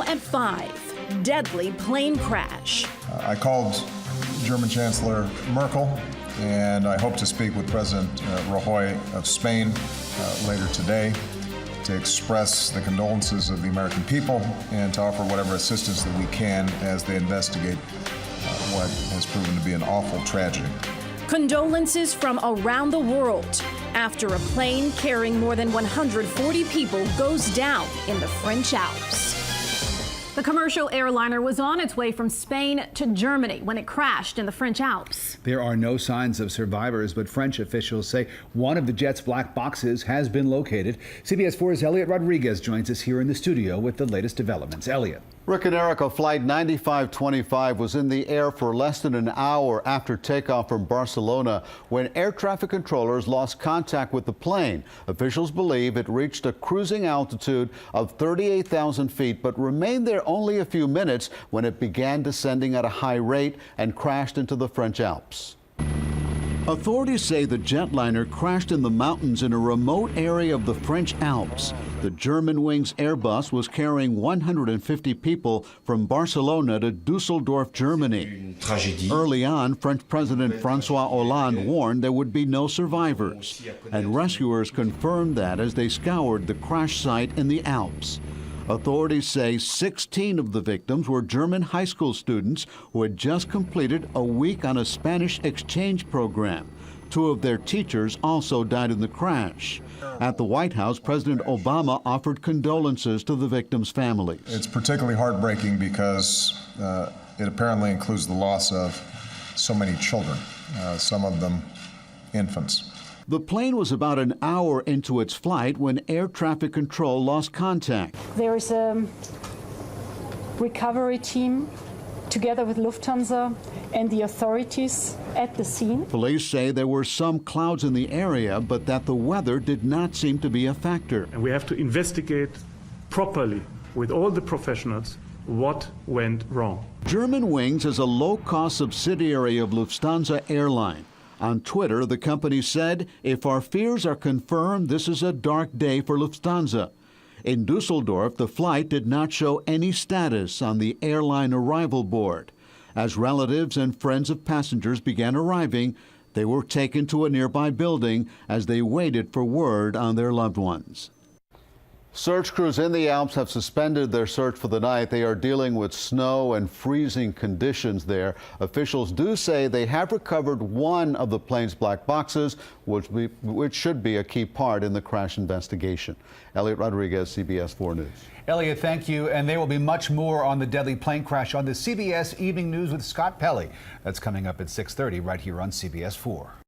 Now at 5, deadly plane crash. I called German Chancellor Merkel, and I hope to speak with President Rajoy of Spain later today to express the condolences of the American people and to offer whatever assistance that we can as they investigate what has proven to be an awful tragedy. Condolences from around the world after a plane carrying more than 140 people goes down in the French Alps. The commercial airliner was on its way from Spain to Germany when it crashed in the French Alps. There are no signs of survivors, but French officials say one of the jet's black boxes has been located. CBS 4's Elliot Rodriguez joins us here in the studio with the latest developments. Elliot. Rick and Erica, Flight 9525 was in the air for less than an hour after takeoff from Barcelona when air traffic controllers lost contact with the plane. Officials believe it reached a cruising altitude of 38,000 feet, but remained there only a few minutes when it began descending at a high rate and crashed into the French Alps. Authorities say the jetliner crashed in the mountains in a remote area of the French Alps. The Germanwings Airbus was carrying 150 people from Barcelona to Dusseldorf, Germany. Early on, French President François Hollande warned there would be no survivors, and rescuers confirmed that as they scoured the crash site in the Alps. Authorities say 16 of the victims were German high school students who had just completed a week on a Spanish exchange program. 2 of their teachers also died in the crash. At the White House, President Obama offered condolences to the victims' families. It's particularly heartbreaking because it apparently includes the loss of so many children, some of them infants. The plane was about an hour into its flight when air traffic control lost contact. There is a recovery team together with Lufthansa and the authorities at the scene. Police say there were some clouds in the area, but that the weather did not seem to be a factor. And we have to investigate properly with all the professionals what went wrong. Germanwings is a low-cost subsidiary of Lufthansa airline. On Twitter, the company said, "If our fears are confirmed, this is a dark day for Lufthansa." In Dusseldorf, the flight did not show any status on the airline arrival board. As relatives and friends of passengers began arriving, they were taken to a nearby building as they waited for word on their loved ones. Search crews in the Alps have suspended their search for the night. They are dealing with snow and freezing conditions there. Officials do say they have recovered one of the plane's black boxes, which should be a key part in the crash investigation. Elliot Rodriguez, CBS 4 News. Elliot, thank you. And there will be much more on the deadly plane crash on the CBS Evening News with Scott Pelley. That's coming up at 6:30 right here on CBS 4.